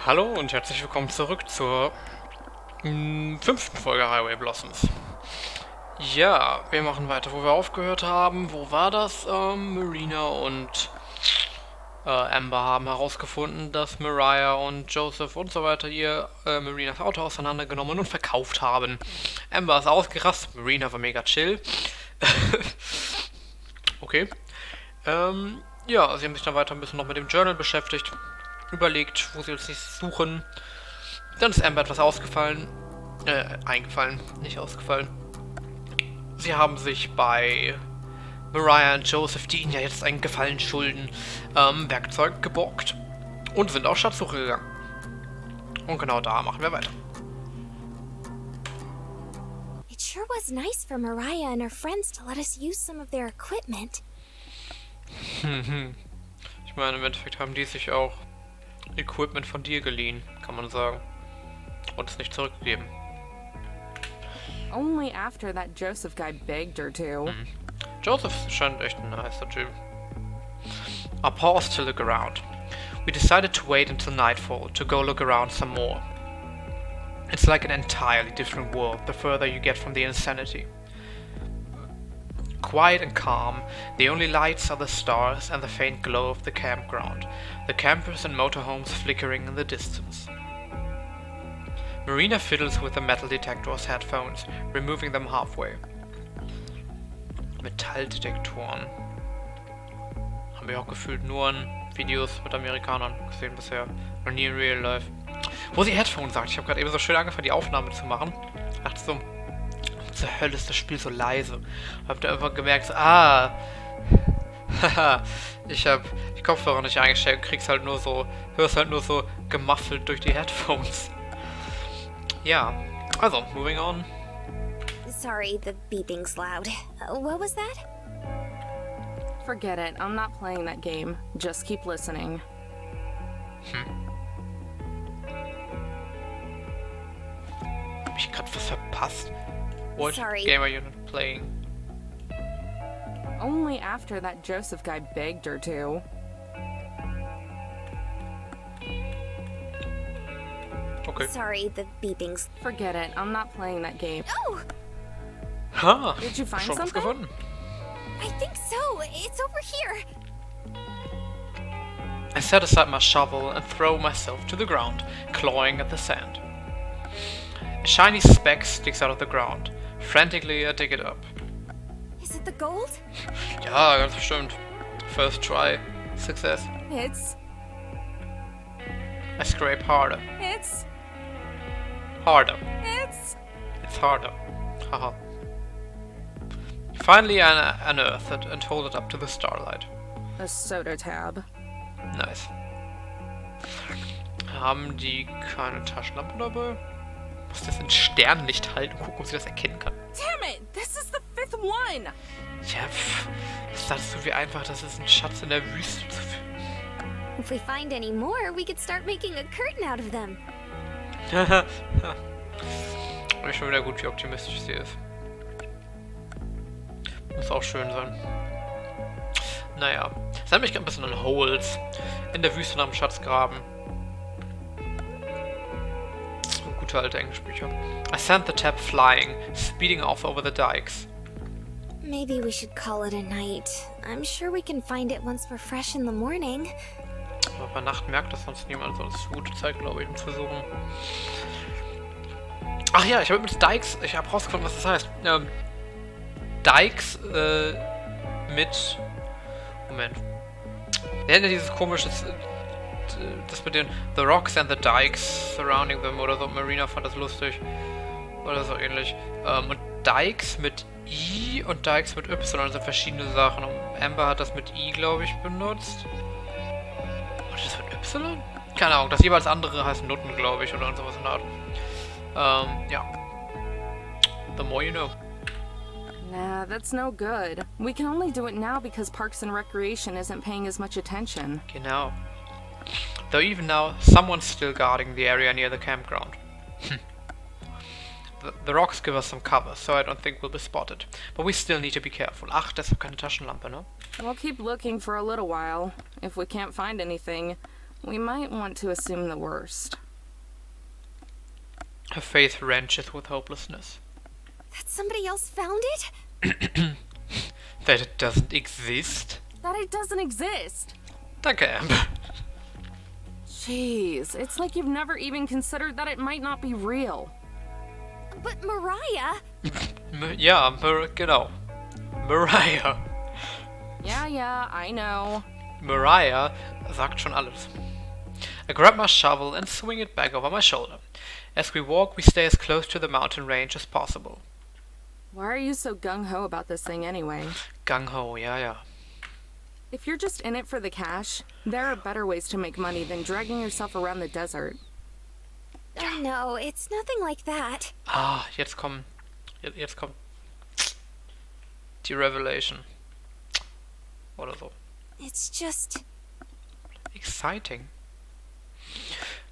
Hallo und herzlich willkommen zurück zur fünften Folge Highway Blossoms. Ja, wir machen weiter, wo wir aufgehört haben. Wo war das? Marina und Amber haben herausgefunden, dass Mariah und Joseph und so weiter ihr Marinas Auto auseinandergenommen und verkauft haben. Amber ist ausgerastet, Marina war mega chill. Okay. Ja, sie haben sich dann weiter ein bisschen noch mit dem Journal beschäftigt, überlegt, wo sie jetzt sich suchen. Dann ist Amber etwas eingefallen, nicht ausgefallen. Sie haben sich bei Mariah und Joseph, die ihnen ja jetzt einen Gefallen schulden, Werkzeug geborgt und sind auf Schatzsuche gegangen. Und genau da machen wir weiter. It sure was nice for Mariah and her friends to let us use some of their equipment. Ich meine, im Endeffekt haben die sich auch Equipment von dir geliehen, kann man sagen. Und es nicht zurückgegeben. Only after that Joseph guy begged her to. Joseph scheint echt ein nicer Typ. I paused to look around. We decided to wait until nightfall to go look around some more. It's like an entirely different world the further you get from the insanity. Quiet and calm, the only lights are the stars and the faint glow of the campground, the campers and motorhomes flickering in the distance. Marina fiddles with the metal detector's headphones, removing them halfway. Metalldetektoren. Haben wir auch gefühlt nur in Videos mit Amerikanern gesehen bisher. Noch nie in Real Life. Wo sie Headphones sagt, ich habe gerade eben so schön angefangen, die Aufnahme zu machen. Ich dachte so, zur Hölle ist das Spiel so leise. Hab da einfach gemerkt, so, haha, ich hab die Kopfhörer nicht eingestellt und krieg's halt nur so, hör's halt nur so gemuffelt durch die Headphones. Ja, also, moving on. Sorry, the beeping's loud. What was that? Forget it, I'm not playing that game. Just keep listening. Hab ich grad was verpasst? What Sorry. game are you not playing? Only after that Joseph guy begged her to. Okay. Sorry, the beeping's... Forget it, I'm not playing that game. Oh! Ha! Did you find Schon was something? gefunden. I think so. It's over here. I set aside my shovel and throw myself to the ground, clawing at the sand. A shiny speck sticks out of the ground. Frantically, I dig it up. Is it the gold? Ja, ganz bestimmt. First try. Success. It's... I scrape harder. Harder. It's harder. Haha. Finally, I unearth it and hold it up to the starlight. a soda tab. Nice. Haben die keine Taschenlampe dabei? Muss das in Sternenlicht halten und gucken, ob sie das erkennen kann. Damn it! This is the fifth one! Ja, ist das so wie einfach, das ist ein Schatz in der Wüste zu finden. If we find any more, we could start making a curtain out of them. Ist schon wieder gut, wie optimistisch sie ist. Muss auch schön sein. Naja, es erinnert mich gerade ein bisschen an Holes. In der Wüste nach dem Schatz graben. Gute alte Englischbücher. I sent the tab flying, speeding off over the dikes. Maybe we should call it a night. I'm sure we can find it once we're fresh in the morning. Aber bei Nacht merkt das sonst niemand, sonst ist es eine gute Zeit, glaube ich, um zu suchen. Ach ja, ich habe mit Dikes, ich habe rausgefunden, was das heißt. Dikes mit... Moment. Wir hatten ja dieses komische... Das mit den The Rocks and the Dikes surrounding them oder so. Marina fand das lustig. Oder so ähnlich. Und Dikes mit I und Dikes mit Y sind verschiedene Sachen. Und Amber hat das mit I, glaube ich, benutzt. Oder das mit Y? Keine Ahnung. Das jeweils andere heißt Nutten, glaube ich, oder sowas in der Art. Ja. The more you know. Nah, that's no good. We can only do it now because Parks and Recreation isn't paying as much attention. Genau. Though even now, someone's still guarding the area near the campground. The rocks give us some cover, so I don't think we'll be spotted. But we still need to be careful. Ach, deshalb keine Taschenlampe, ne? We'll keep looking for a little while. If we can't find anything, we might want to assume the worst. Her face wrenches with hopelessness. That somebody else found it? That it doesn't exist? That it doesn't exist! Danke, Amber. Jeez, it's like you've never even considered that it might not be real. But Mariah... Ja, genau. Mariah. Yeah, I know. Mariah sagt schon alles. I grab my shovel and swing it back over my shoulder. As we walk, we stay as close to the mountain range as possible. Why are you so gung-ho about this thing anyway? Gung-ho, ja. If you're just in it for the cash, there are better ways to make money than dragging yourself around the desert. Oh no, it's nothing like that. Ah, jetzt kommt die Revelation. Oder so. It's just... Exciting.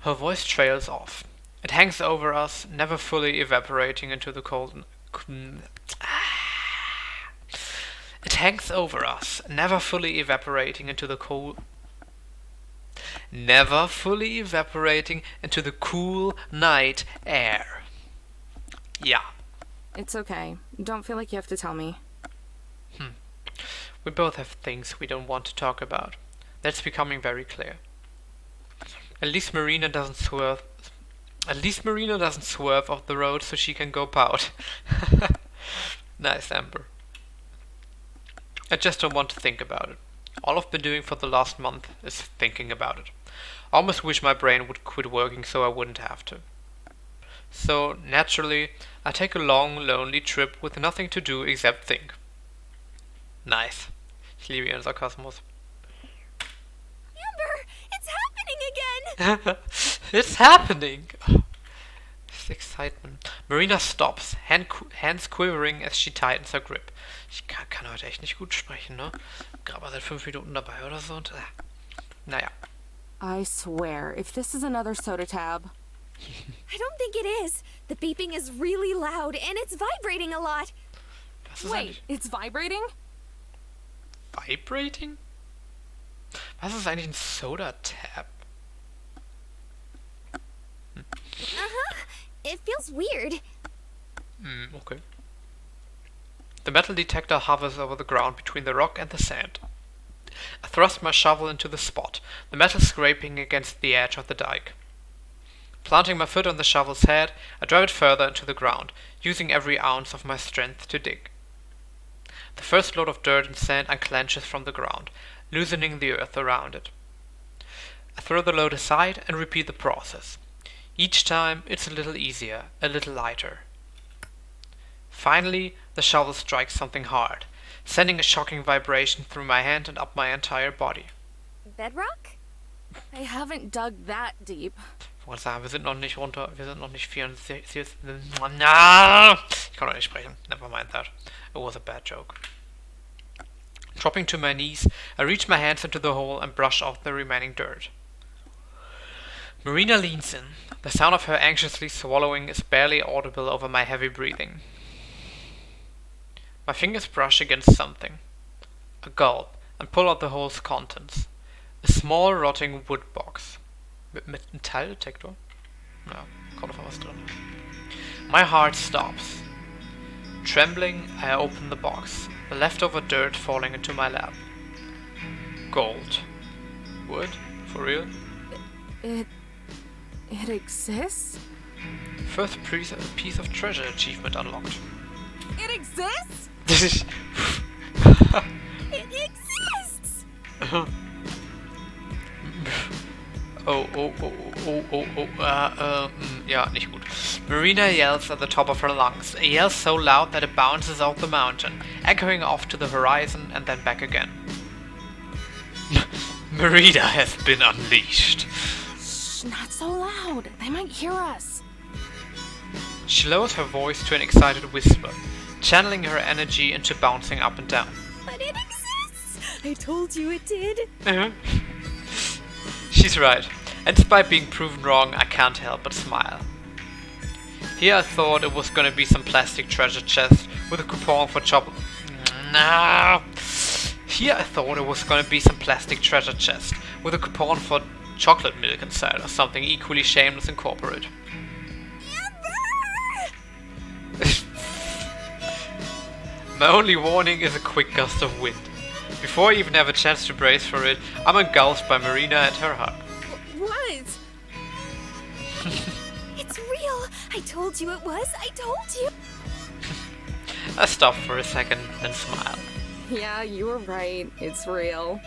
Her voice trails off. It hangs over us, never fully evaporating into the cold... It hangs over us, never fully evaporating into the cool... Never fully evaporating into the cool night air. Yeah. It's okay. Don't feel like you have to tell me. We both have things we don't want to talk about. That's becoming very clear. At least Marina doesn't swerve off the road so she can go pout. Nice, Amber. I just don't want to think about it. All I've been doing for the last month is thinking about it. I almost wish my brain would quit working so I wouldn't have to. So, naturally, I take a long, lonely trip with nothing to do except think. Nice. Ich liebe ihren Sarkasmus. Amber, it's happening again! It's happening! This excitement. Marina stops, hands quivering as she tightens her grip. Ich kann heute echt nicht gut sprechen, ne? Gerade seit 5 Minuten dabei oder so und... Naja. I swear, if this is another soda tab... I don't think it is. The beeping is really loud and it's vibrating a lot. Was ist Wait, it's vibrating? Vibrating? Was ist eigentlich ein Soda-Tab? It feels weird. Okay. The metal detector hovers over the ground between the rock and the sand. I thrust my shovel into the spot, the metal scraping against the edge of the dike. Planting my foot on the shovel's head, I drive it further into the ground, using every ounce of my strength to dig. The first load of dirt and sand unclenches from the ground, loosening the earth around it. I throw the load aside and repeat the process. Each time it's a little easier, a little lighter. Finally, the shovel strikes something hard, sending a shocking vibration through my hand and up my entire body. Bedrock? I haven't dug that deep. Ich wollte sagen, wir sind noch nicht runter, wir sind noch nicht 64. Na, ich kann doch nicht sprechen. Never mind that. It was a bad joke. Dropping to my knees, I reach my hands into the hole and brush off the remaining dirt. Marina leans in. The sound of her anxiously swallowing is barely audible over my heavy breathing. My fingers brush against something. A gulp, and pull out the hole's contents. A small rotting wood box. Mit Metalldetektor? Ja, kommt auf was drin. My heart stops. Trembling, I open the box, the leftover dirt falling into my lap. Gold. Wood? For real? It exists? First piece of treasure achievement unlocked. It exists? It exists! Ja, nicht gut. Marina yells at the top of her lungs, a yell so loud that it bounces off the mountain, echoing off to the horizon and then back again. Marina has been unleashed. Shh, not so loud. They might hear us. She lowers her voice to an excited whisper, channeling her energy into bouncing up and down. But it exists! I told you it did. She's right, and despite being proven wrong, I can't help but smile. Here I thought it was gonna be some plastic treasure chest with a coupon for Here I thought it was gonna be some plastic treasure chest with a coupon for chocolate milk inside, or something equally shameless and corporate. My only warning is a quick gust of wind. Before I even have a chance to brace for it, I'm engulfed by Marina and her hug. What? It's real! I told you it was! I told you! I stop for a second, then smile. Yeah, you were right. It's real.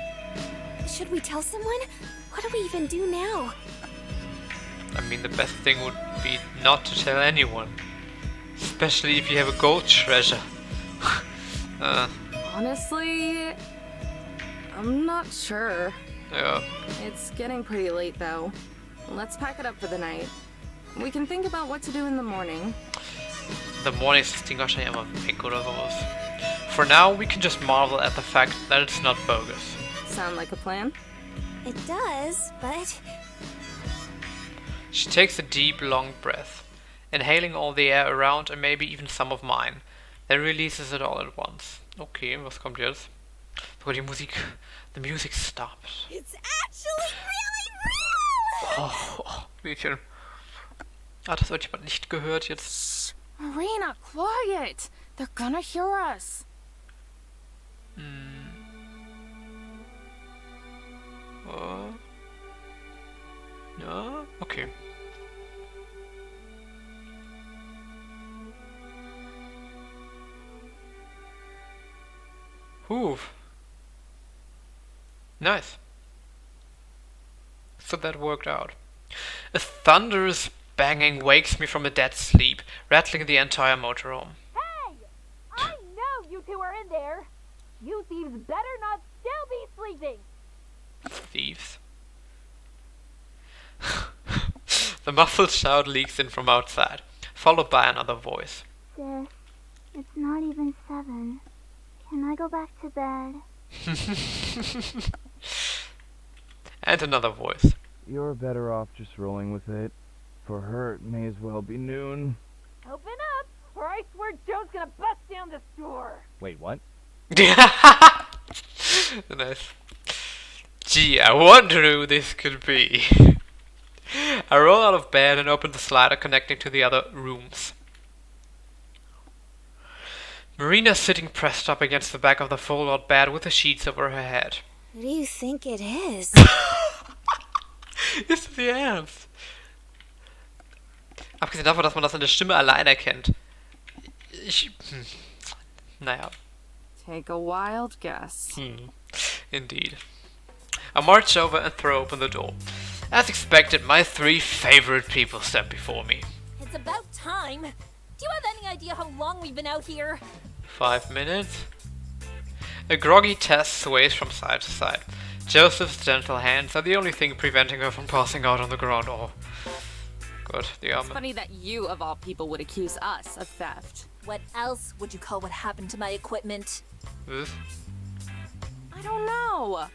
Should we tell someone? What do we even do now? I mean, the best thing would be not to tell anyone. Especially if you have a gold treasure. Honestly, I'm not sure. Yeah. It's getting pretty late though. Let's pack it up for the night. We can think about what to do in the morning. The Mornings ist Ding wahrscheinlich immer weg oder sowas. For now, we can just marvel at the fact that it's not bogus. Sound like a plan? It does, but... She takes a deep, long breath, inhaling all the air around and maybe even some of mine, then releases it all at once. Okay, was kommt jetzt? Sogar die Musik... The music stops. It's actually really real! Oh, Mädchen. Hat das jemand nicht gehört jetzt? Marina, quiet! They're gonna hear us. Ja, okay. Oof. Nice. So that worked out. A thunderous banging wakes me from a dead sleep, rattling the entire motorhome. Hey! I know you two are in there! You thieves better not still be sleeping! Thieves. The muffled shout leaks in from outside, followed by another voice. Sis, it's not even 7. Can I go back to bed? And another voice. You're better off just rolling with it. For her, it may as well be noon. Open up, or I swear Joe's gonna bust down this door! Wait, what? Nice. Gee, I wonder who this could be. I roll out of bed and open the slider connecting to the other rooms. Marina's sitting pressed up against the back of the fold-out bed with the sheets over her head. Who do you think it is? Ist sie ernst? Abgesehen davon, dass man das an der Stimme allein erkennt. Naja. Take a wild guess. Indeed. I march over and throw open the door. As expected, my 3 favorite people step before me. It's about time! Do you have any idea how long we've been out here? 5 minutes. A groggy Tess sways from side to side. Joseph's gentle hands are the only thing preventing her from passing out on the ground. Oh, good. The It's funny that you, of all people, would accuse us of theft. What else would you call what happened to my equipment? This? I don't know.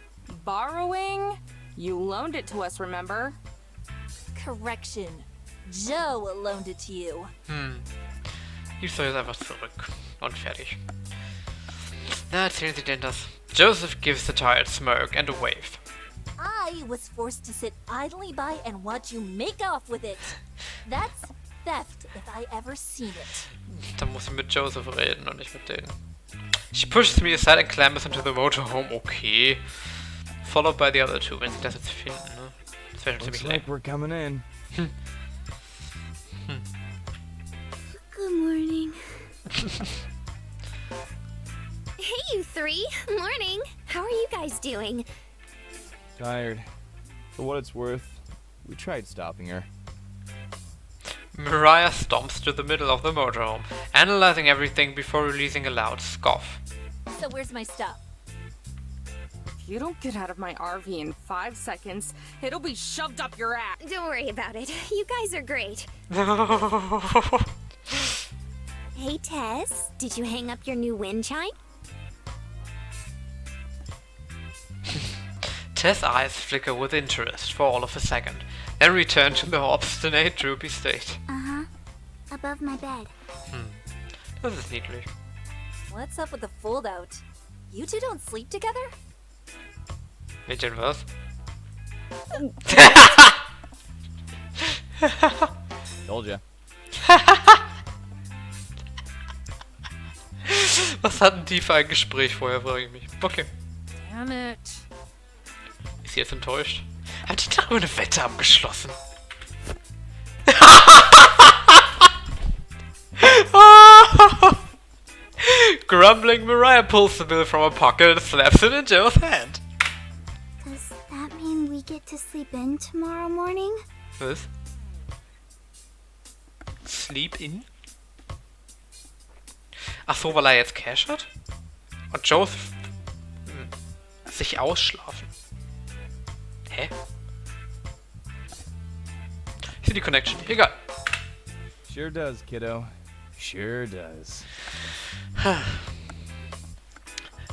Borrowing? You loaned it to us, remember? Correction. Joe loaned it to you. Gib's doch jetzt einfach zurück. Und fertig. Na, erzählen Sie denn das? Joseph gives a tired smirk and a wave. I was forced to sit idly by and watch you make off with it. That's theft if I ever seen it. Dann muss ich mit Joseph reden und nicht mit denen. She pushes me aside and clambers into the motorhome. Okay. Followed by the other 2, wenn sie das jetzt finden, ne? Das wäre schon Looks ziemlich like lame. we're coming in. Good morning. Hey, you 3! Morning! How are you guys doing? Tired. For what it's worth, we tried stopping her. Mariah stomps to the middle of the motorhome, analyzing everything before releasing a loud scoff. So where's my stuff? If you don't get out of my RV in 5 seconds, it'll be shoved up your ass. Don't worry about it. You guys are great. Hey, Tess. Did you hang up your new wind chime? Tess' eyes flicker with interest for all of a second, then return to the obstinate droopy state. Uh-huh. Above my bed. Das ist niedlich. What's up with the fold-out? You two don't sleep together? Mädchen, was? Told ya. Was hatten die für ein Gespräch vorher, frage ich mich. Okay. Damn it. Ist sie jetzt enttäuscht? Haben die darüber eine Wette abgeschlossen? Grumbling, Mariah pulls the bill from her pocket and slaps it in Joe's hand. Does that mean we get to sleep in tomorrow morning? Was? Sleep in? Ach so, weil er jetzt Cash hat? Und Joseph sich ausschlafen. Hä? Ich sehe die Connection. Egal. Sure does, kiddo. Sure does.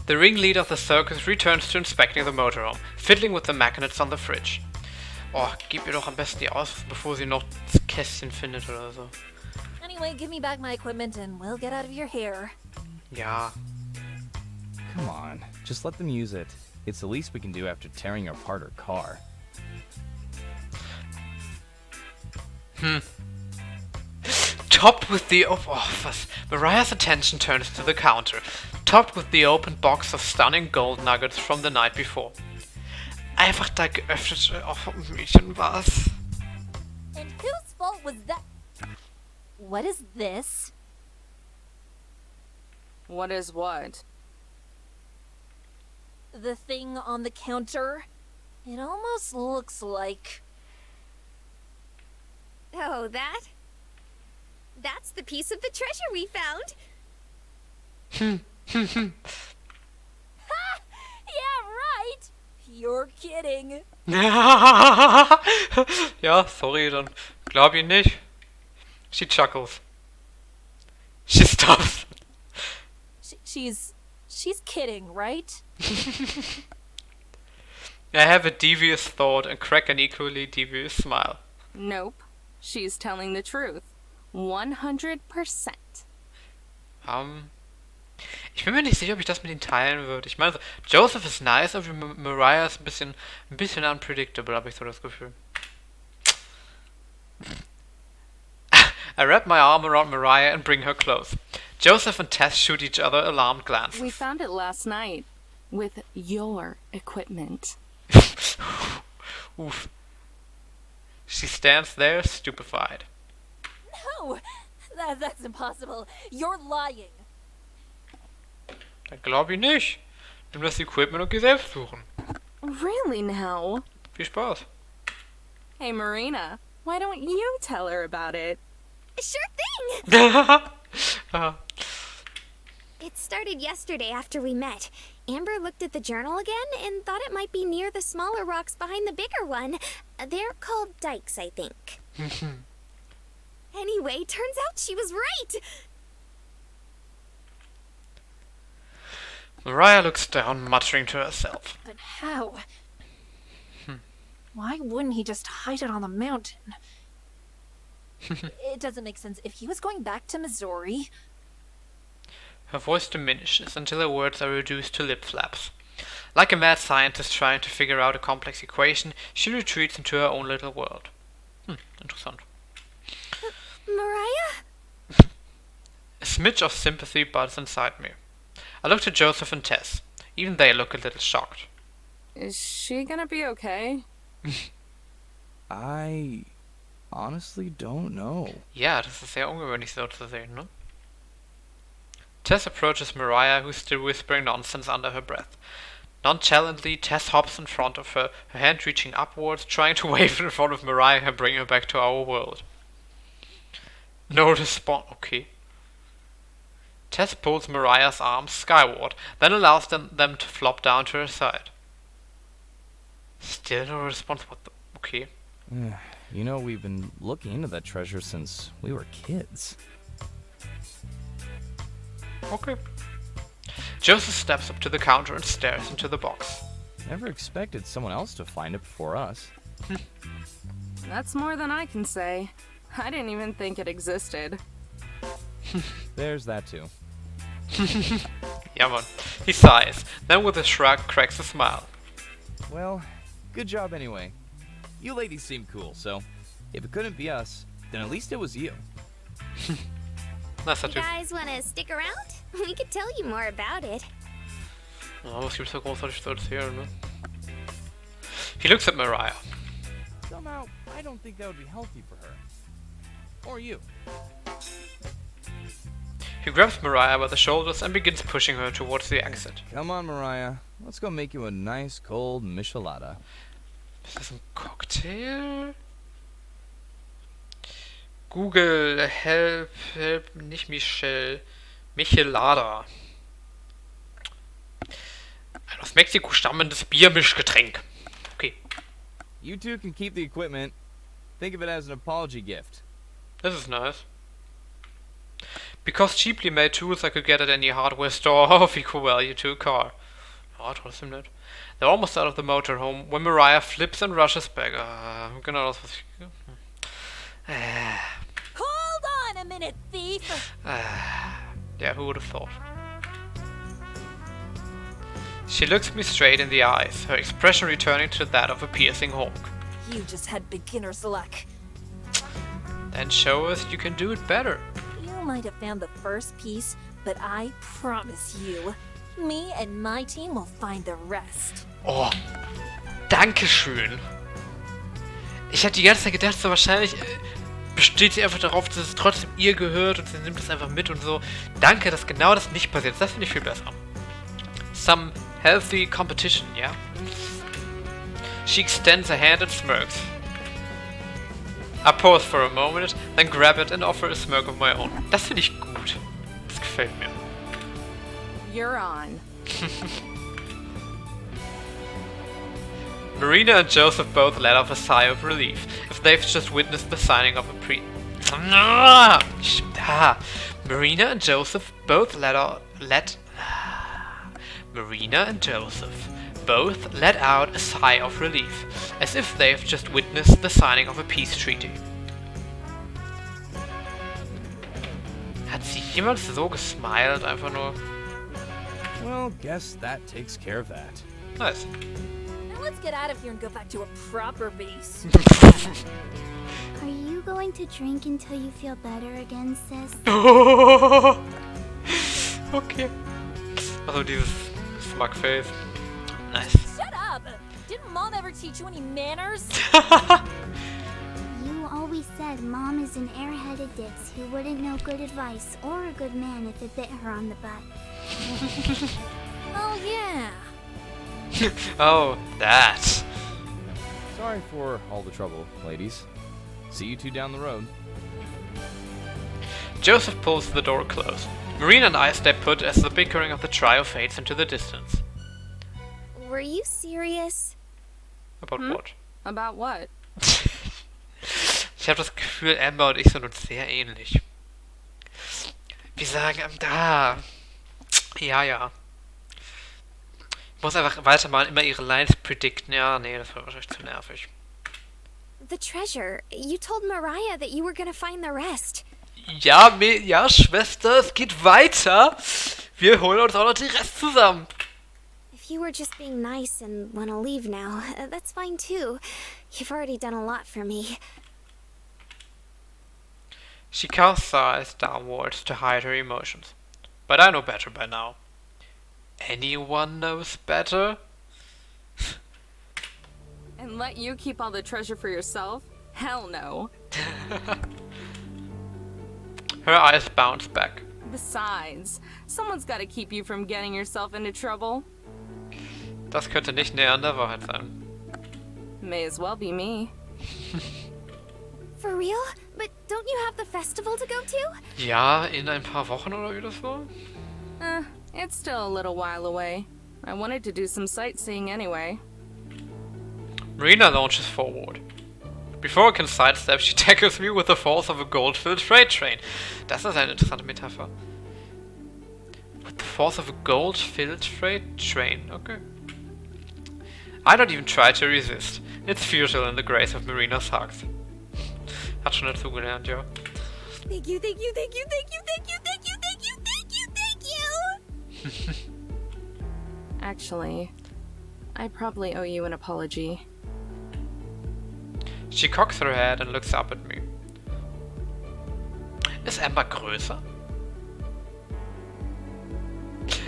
The ringleader of the circus returns to inspecting the motorhome, fiddling with the magnets on the fridge. Oh, gib ihr doch am besten die aus, bevor sie noch das Kästchen findet oder so. Anyway, give me back my equipment and we'll get out of your hair. Ja. Come on, just let them use it. It's the least we can do after tearing apart her car. Topped with the... Oh, was? Mariah's attention turns to the counter, topped with the open box of stunning gold nuggets from the night before. Einfach da geöffnet. Oh, Mädchen, was? And whose fault was that? What is this? What is what? The thing on the counter? It almost looks like... Oh, that? That's the piece of the treasure we found. Ha! Yeah, right! You're kidding. Ja, sorry, dann glaub ich nicht. She chuckles. She stops. She's kidding, right? I have a devious thought and crack an equally devious smile. Nope. She's telling the truth. 100%. Ich bin mir nicht sicher, ob ich das mit ihm teilen würde. Ich meine, Joseph ist nice, aber Mariah ist ein bisschen unpredictable, habe ich so das Gefühl. I wrap my arm around Mariah and bring her close. Joseph and Tess shoot each other alarmed glances. We found it last night. With your equipment. Oof. She stands there, stupefied. No! That's impossible. You're lying. Dann glaub ich nicht. Nimm das Equipment und geh selbst suchen. Really now? Viel Spaß. Hey Marina, why don't you tell her about it? Sure thing! Ah. It started yesterday after we met. Amber looked at the journal again and thought it might be near the smaller rocks behind the bigger one. They're called dikes, I think. Anyway, turns out she was right! Mariah looks down, muttering to herself. But how? Why wouldn't he just hide it on the mountain? It doesn't make sense. If he was going back to Missouri... Her voice diminishes until her words are reduced to lip flaps. Like a mad scientist trying to figure out a complex equation, she retreats into her own little world. Interessant. Mariah? A smidge of sympathy buzzes inside me. I look to Joseph and Tess. Even they look a little shocked. Is she gonna be okay? I honestly don't know. Ja, das ist sehr ungewöhnlich so zu sehen, ne? Tess approaches Mariah, who's still whispering nonsense under her breath. Nonchalantly, Tess hops in front of her, her hand reaching upwards, trying to wave in front of Mariah and bring her back to our world. No response. Okay. Tess pulls Mariah's arms skyward, then allows them to flop down to her side. Still no response. What the? Okay. You know, we've been looking into that treasure since we were kids. Okay. Joseph steps up to the counter and stares into the box. Never expected someone else to find it before us. That's more than I can say. I didn't even think it existed. There's that too. Yeah, man. He sighs, then with a shrug cracks a smile. Well, good job anyway. You ladies seem cool, so if it couldn't be us, then at least it was you. Nice You Typ. guys want to stick around? We could tell you more about it. Ja, was gibt's da großartig zu erzählen, ne? He looks at Mariah. Somehow, I don't think that would be healthy for her. Or you. He grabs Mariah by the shoulders and begins pushing her towards the exit. Come on, Mariah. Let's go make you a nice cold michelada. Ist das ein Cocktail? Google, help, nicht Michelle. Michelada. Ein aus Mexiko stammendes Biermischgetränk. Okay, You two can keep the equipment. Think of it as an apology gift. this is nice. Because cheaply made tools I could get at any hardware store of equal value to a car. Ja, trotzdem nicht. They're almost out of the motorhome when Mariah flips and rushes back. Genau das, was ich... Hold on a minute, thief! Yeah, who would have thought? She looks me straight in the eyes, her expression returning to that of a piercing hawk. You just had beginner's luck. Then show us you can do it better. You might have found the first piece, but I promise you, me and my team will find the rest. Oh, Dankeschön. Ich hätte die ganze Zeit gedacht, so wahrscheinlich besteht sie einfach darauf, dass es trotzdem ihr gehört und sie nimmt es einfach mit und so. Danke, dass genau das nicht passiert. Das finde ich viel besser. Some healthy competition, yeah? She extends a hand and smirks. I pause for a moment, then grab it and offer a smirk of my own. Das finde ich gut. Das gefällt mir. You're on. Marina and Joseph both let off a sigh of relief, if they've just witnessed the signing of a Marina and Joseph both let out a sigh of relief, as if they've just witnessed the signing of a peace treaty. Hat sie jemals so gesmiled, einfach nur? Well, guess that takes care of that. Nice. Now let's get out of here and go back to a proper base. Are you going to drink until you feel better again, sis? Okay. Also dieses Smugface. Nice. Shut up! Didn't Mom ever teach you any manners? You always said Mom is an airheaded ditz who wouldn't know good advice or a good man if it bit her on the butt. Oh yeah. Oh, that. Sorry for all the trouble, ladies. See you two down the road. Joseph pulls the door closed. Marina and I stay put as the bickering of the trio fades into the distance. Were you serious? About what? About what? Ich habe das Gefühl, Amber und ich sind uns sehr ähnlich. Wir sagen da. Ja, ja. Ich muss einfach weitermachen, immer ihre Lines predikten. Ja, nee, das war wahrscheinlich zu nervig. The treasure. You told Mariah that you were gonna find the rest. Ja, ja, Schwester, es geht weiter. Wir holen uns auch noch den Rest zusammen. If you were just being nice and wanna leave now, that's fine too. You've already done a lot for me. She casts her eyes downwards to hide her emotions. But I know better by now. Anyone knows better? And let you keep all the treasure for yourself? Hell no. Her eyes bounce back. Besides, someone's gotta keep you from getting yourself into trouble. Das könnte nicht näher an der Wahrheit sein. May as well be me. For real? But don't you have the festival to go to? Ja, in ein paar Wochen oder wie das war? It's still a little while away. I wanted to do some sightseeing anyway. Marina launches forward. Before I can sidestep, she tackles me with the force of a gold-filled freight train. Das ist eine interessante Metapher. With the force of a gold-filled freight train. Okay. I don't even try to resist. It's futile in the grace of Marina's hugs. Hat schon dazugelernt, ja. Thank you, thank you, thank you, thank you, thank you, thank you, thank you, thank you, thank you! Actually, I probably owe you an apology. She cocks her head and looks up at me. Ist Amber größer?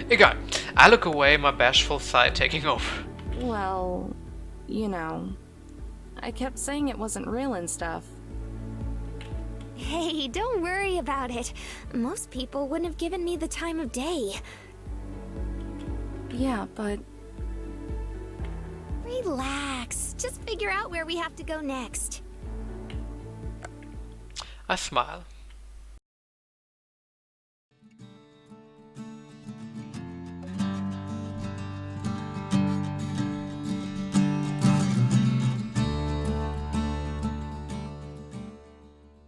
Egal. I look away, my bashful side taking over. Well, you know, I kept saying it wasn't real and stuff. Hey, don't worry about it. Most people wouldn't have given me the time of day. Yeah, but Relax. Just figure out where we have to go next. I smile.